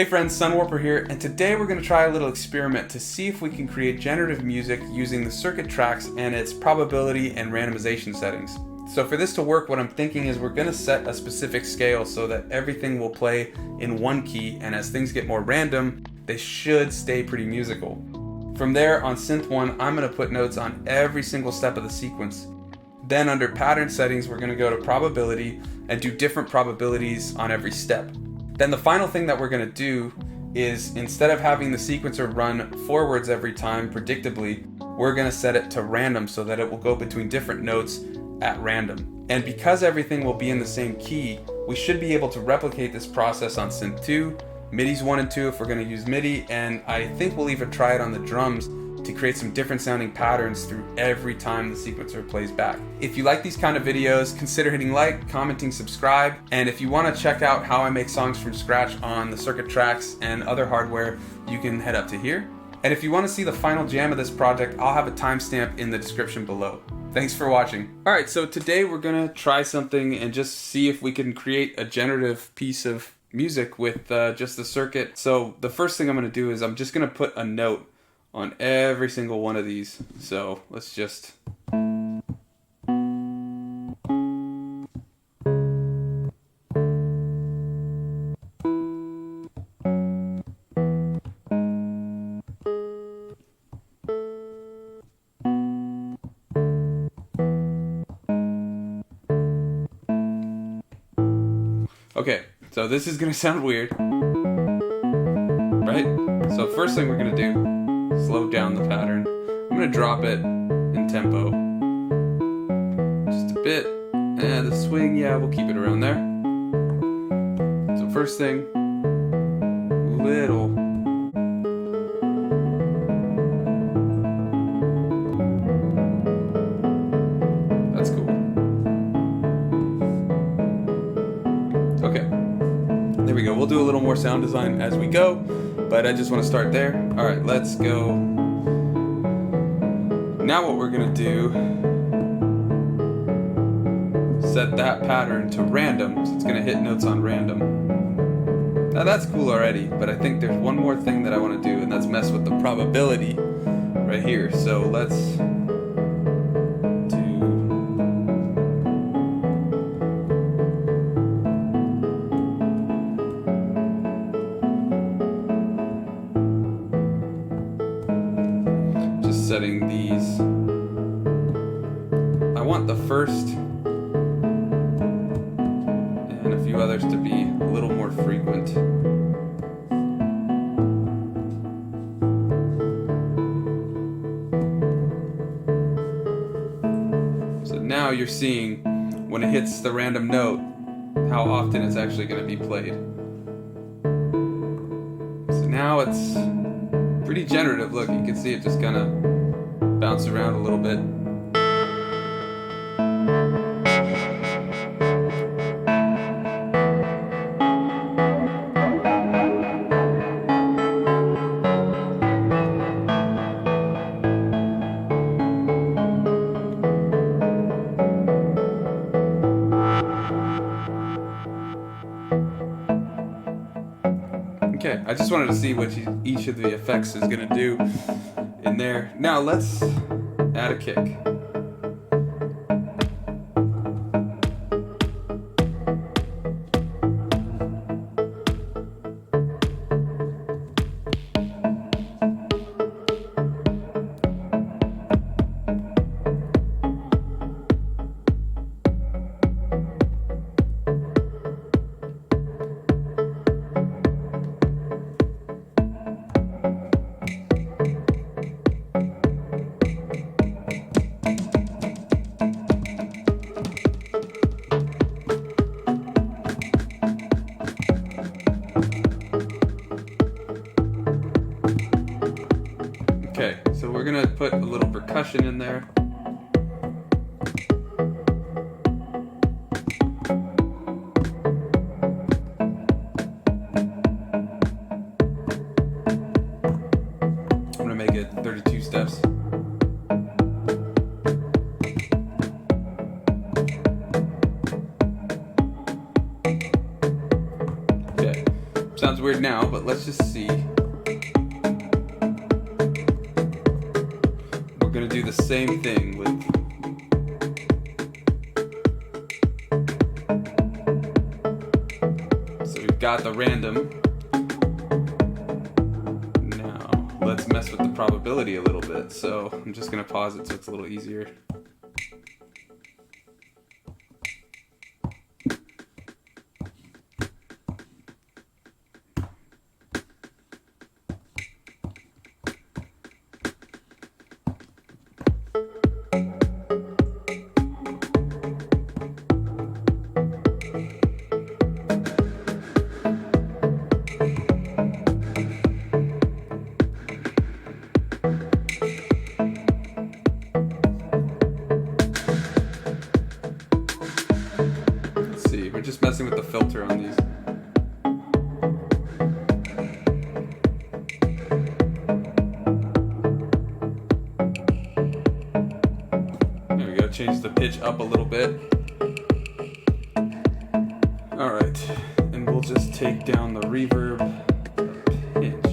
Hey friends, Sunwarper here, and today we're going to try a little experiment to see if we can create generative music using the circuit tracks and its probability and randomization settings. So for this to work, what I'm thinking is we're going to set a specific scale so that everything will play in one key, and as things get more random, they should stay pretty musical. From there, on Synth 1, I'm going to put notes on every single step of the sequence. Then under pattern settings, we're going to go to probability and do different probabilities on every step. Then the final thing that we're going to do is, instead of having the sequencer run forwards every time predictably, we're going to set it to random so that it will go between different notes at random. And because everything will be in the same key, we should be able to replicate this process on Synth 2, MIDI's 1 and 2 if we're going to use MIDI, and I think we'll even try it on the drums to create some different sounding patterns through every time the sequencer plays back. If you like these kind of videos, consider hitting like, commenting, subscribe, and if you want to check out how I make songs from scratch on the circuit tracks and other hardware, you can head up to here. And if you want to see the final jam of this project, I'll have a timestamp in the description below. Thanks for watching. Alright, so today we're going to try something and just see if we can create a generative piece of music with just the circuit. So the first thing I'm going to do is I'm just going to put a note on every single one of these. So let's just okay, so this is gonna sound weird, right? So first thing we're gonna do, slow down the pattern. I'm going to drop it in tempo just a bit, and the swing, yeah, we'll keep it around there. So first thing, little. That's cool. Okay, there we go. We'll do a little more sound design as we go, but I just want to start there. Alright, let's go. Now what we're going to do, set that pattern to random, so it's going to hit notes on random. Now that's cool already, but I think there's one more thing that I want to do, and that's mess with the probability right here. So let's setting these. I want the first and a few others to be a little more frequent. So now you're seeing when it hits the random note how often it's actually going to be played. So now it's pretty generative. Look, you can see it just kind of bounce around a little bit. Okay, I just wanted to see what each of the effects is going to do in there. Now let's add a kick. Okay, so we're gonna put a little percussion in there. I'm gonna make it 32 steps. weird now, but let's just see. We're gonna do the same thing with got the random. Now let's mess with the probability a little bit. So I'm just gonna pause it so it's a little easier. We're just messing with the filter on these. There we go, change the pitch up a little bit. Alright, and we'll just take down the reverb a pinch.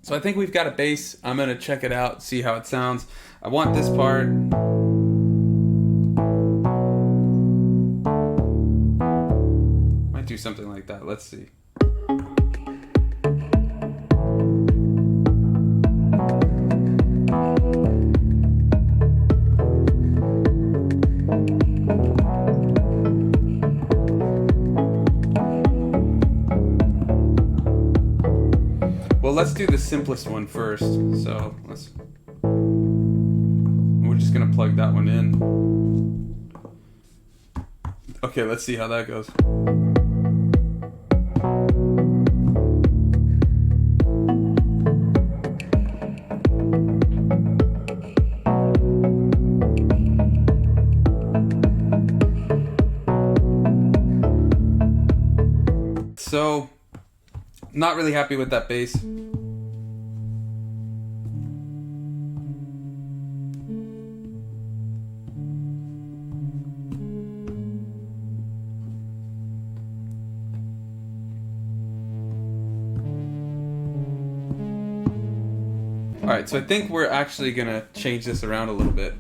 So I think we've got a bass. I'm gonna check it out, see how it sounds. I want this part. Might do something like that, let's see. Well, let's do the simplest one first. So we're just gonna plug that one in. Okay, let's see how that goes. So, not really happy with that bass. Alright, so I think we're actually gonna change this around a little bit.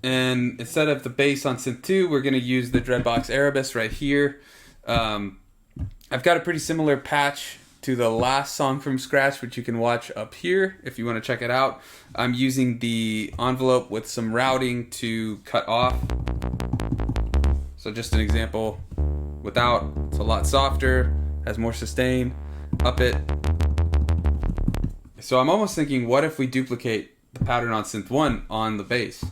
And instead of the bass on Synth 2, we're gonna use the Dreadbox Erebus right here. I've got a pretty similar patch to the last song from scratch, which you can watch up here if you want to check it out. I'm using the envelope with some routing to cut off. So just an example, without, it's a lot softer, has more sustain, up it. So I'm almost thinking, what if we duplicate the pattern on Synth 1 on the bass?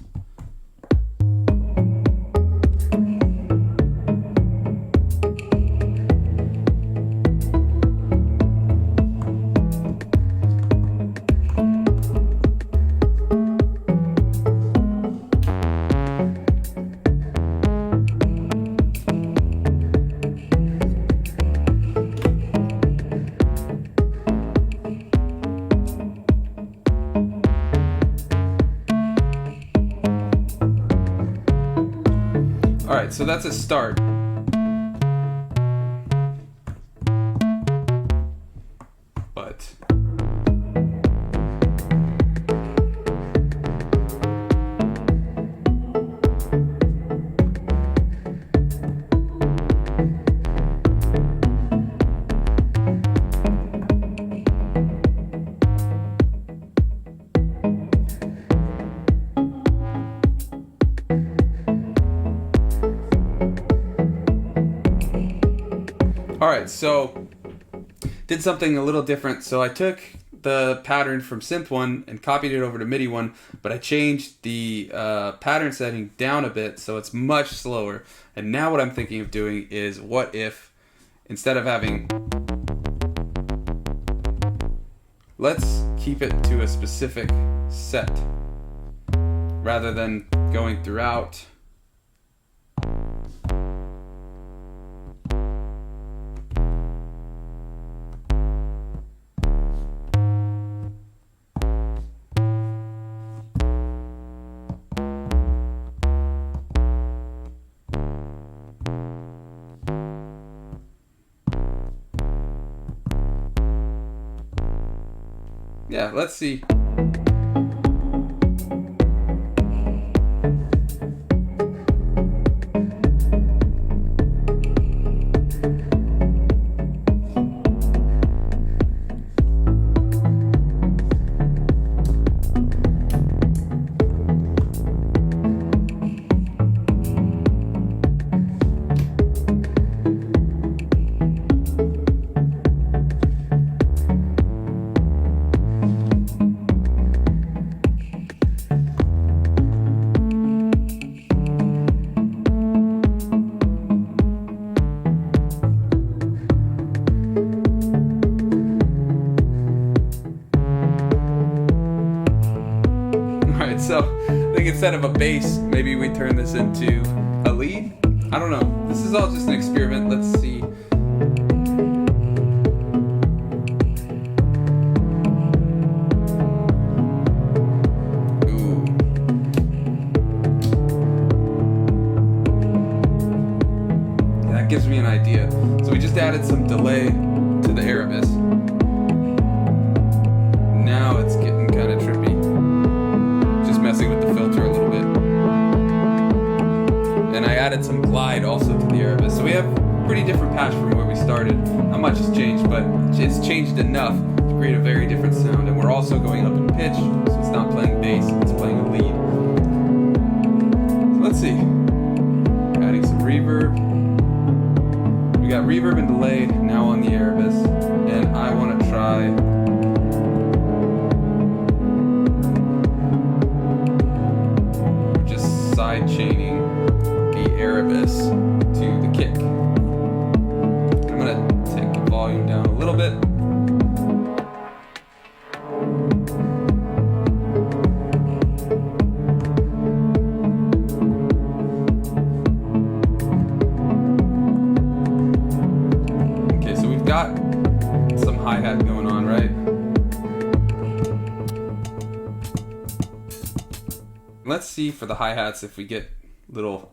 Alright, so that's a start. But Alright, so did something a little different. So I took the pattern from Synth 1 and copied it over to MIDI 1, but I changed the pattern setting down a bit so it's much slower. And now what I'm thinking of doing is, what if instead of having, let's keep it to a specific set rather than going throughout. Yeah, let's see. So I think instead of a bass, maybe we turn this into a lead. I don't know. This is all just an experiment. Let's see. Ooh. That gives me an idea. So we just added some delay to the Erebus. Now it's getting kind of trippy. Messing with the filter a little bit. And I added some glide also to the Erebus. So we have pretty different patch from where we started. Not much has changed, but it's changed enough to create a very different sound. And we're also going up in pitch, so it's not playing bass, it's playing a lead. So let's see. Adding some reverb. We got reverb and delay now on the Erebus. And I want to try side chaining the Erebus to the kick. I'm going to take the volume down a little bit. Okay, so we've got some hi-hat going on, right? Let's see for the hi-hats if we get little...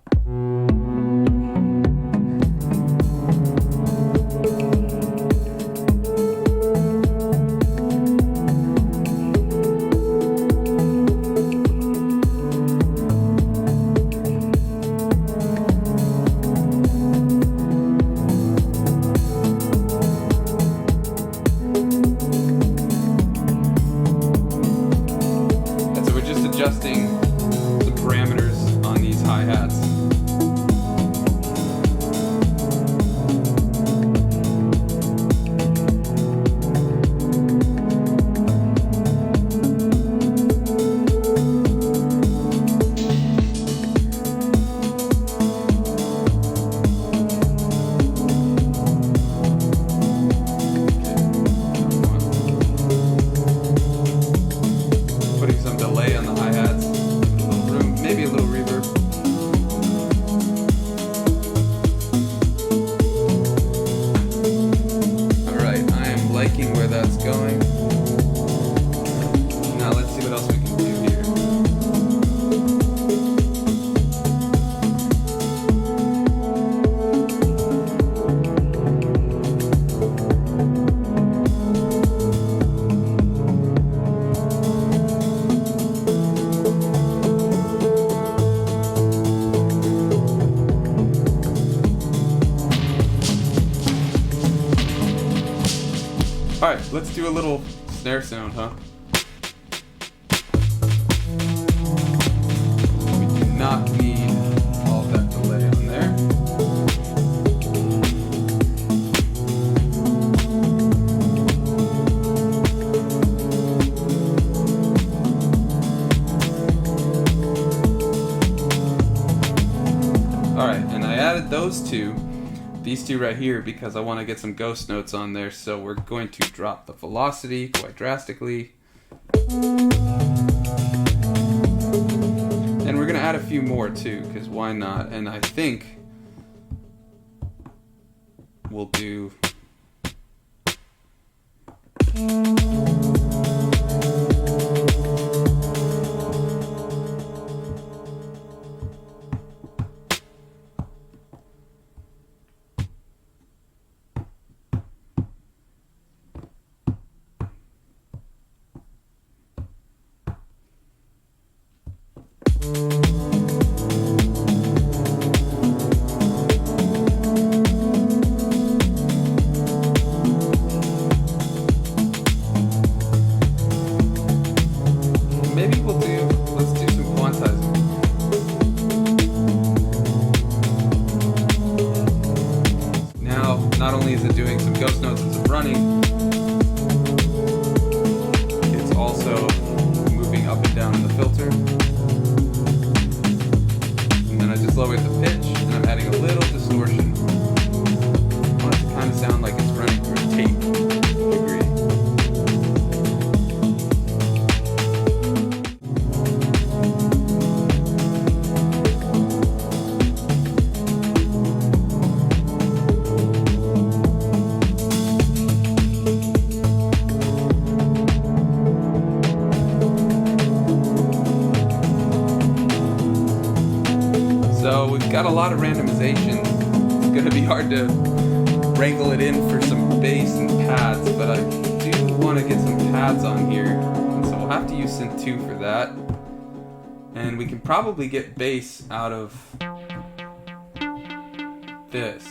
And so we're just adjusting parameters on these hi-hats. Putting some delay on the hi-hats. Maybe a little reverb. Alright, I am liking where that's going. Now let's see what else we can do here. Alright, let's do a little snare sound, huh? We do not need all that delay on there. Alright, and I added those two. These two right here because I want to get some ghost notes on there, so we're going to drop the velocity quite drastically. And we're going to add a few more too, because why not? And I think we'll do... not only is it doing some ghost notes and some running, it's also moving up and down in the filter. And then I just lowered the pitch, and I'm adding a little distortion. I want it to kind of sound like it's running through a tape degree. So we've got a lot of randomization. It's going to be hard to wrangle it in for some bass and pads, but I do want to get some pads on here, and so we'll have to use Synth 2 for that. And we can probably get bass out of this.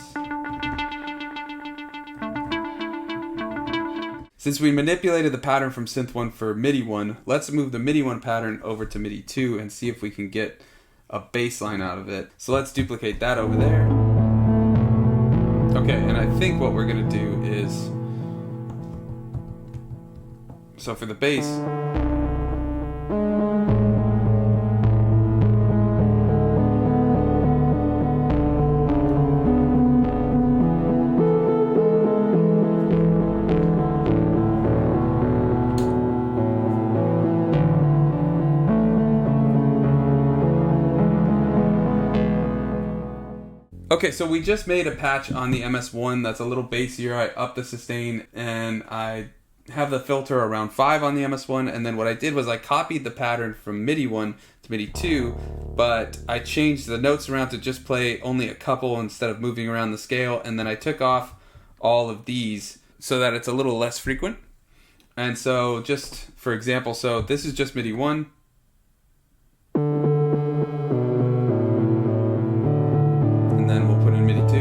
Since we manipulated the pattern from Synth 1 for MIDI 1, let's move the MIDI 1 pattern over to MIDI 2 and see if we can get a bass line out of it. So let's duplicate that over there. Okay, and I think what we're gonna do is, so for the bass, okay, so we just made a patch on the MS-1 that's a little bassier. I upped the sustain, and I have the filter around 5 on the MS-1, and then what I did was I copied the pattern from MIDI 1 to MIDI 2, but I changed the notes around to just play only a couple instead of moving around the scale, and then I took off all of these so that it's a little less frequent. And so just for example, so this is just MIDI 1. And then we'll put in MIDI 2.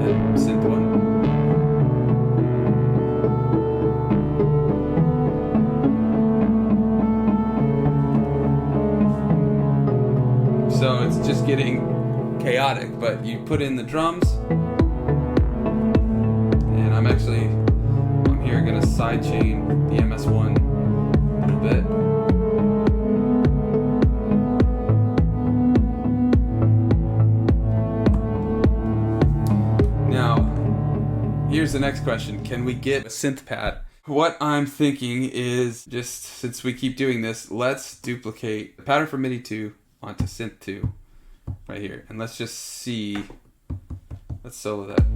And Synth 1. So it's just getting chaotic, but you put in the drums. I'm actually, on here, going to sidechain the MS-1 a little bit. Now, here's the next question. Can we get a synth pad? What I'm thinking is, just since we keep doing this, let's duplicate the pattern from MIDI 2 onto Synth 2 right here. And let's just see, let's solo that.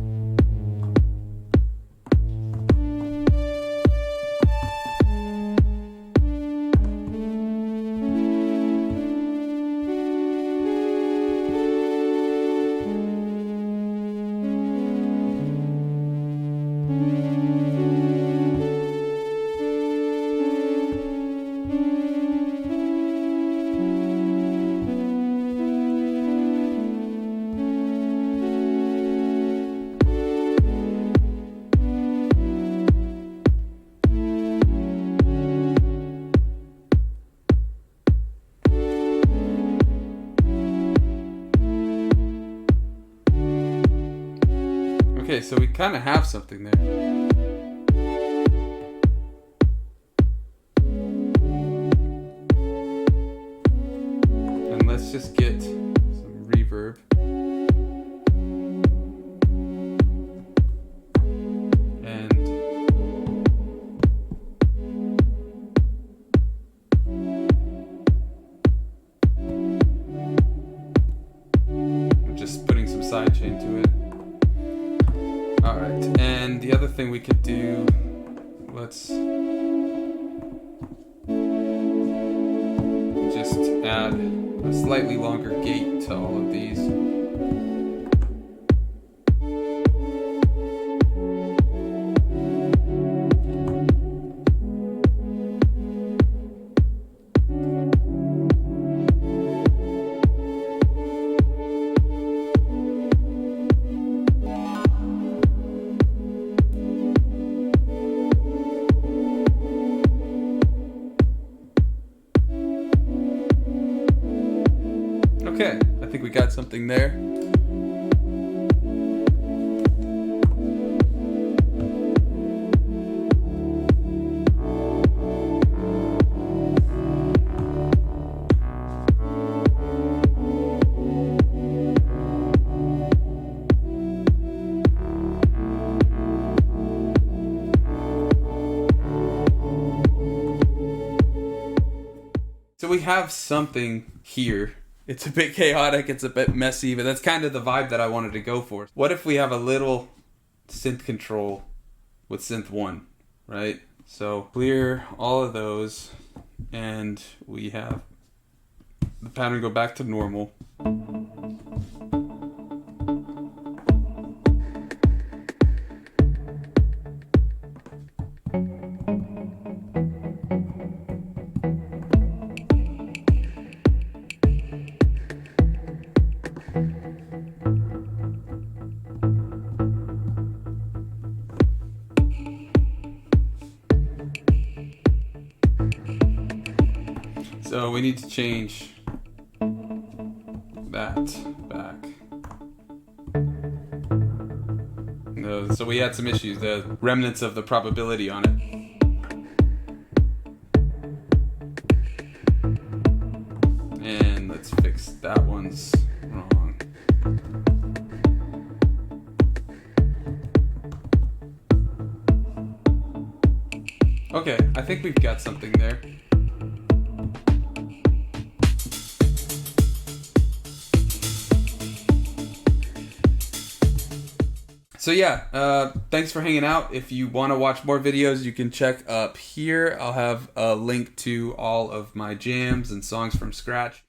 Okay, so we kind of have something there. And let's just get some reverb. And I'm just putting some sidechain to it. Alright, and the other thing we could do, let's just add a slightly longer gate to all of these. Okay, I think we got something there. So we have something here. It's a bit chaotic, it's a bit messy, but that's kind of the vibe that I wanted to go for. What if we have a little synth control with Synth 1, right? So clear all of those, and we have the pattern go back to normal. So we need to change that back. No, so we had some issues, the remnants of the probability on it. And let's fix that one's wrong. Okay, I think we've got something there. So yeah, thanks for hanging out. If you want to watch more videos, you can check up here. I'll have a link to all of my jams and songs from scratch.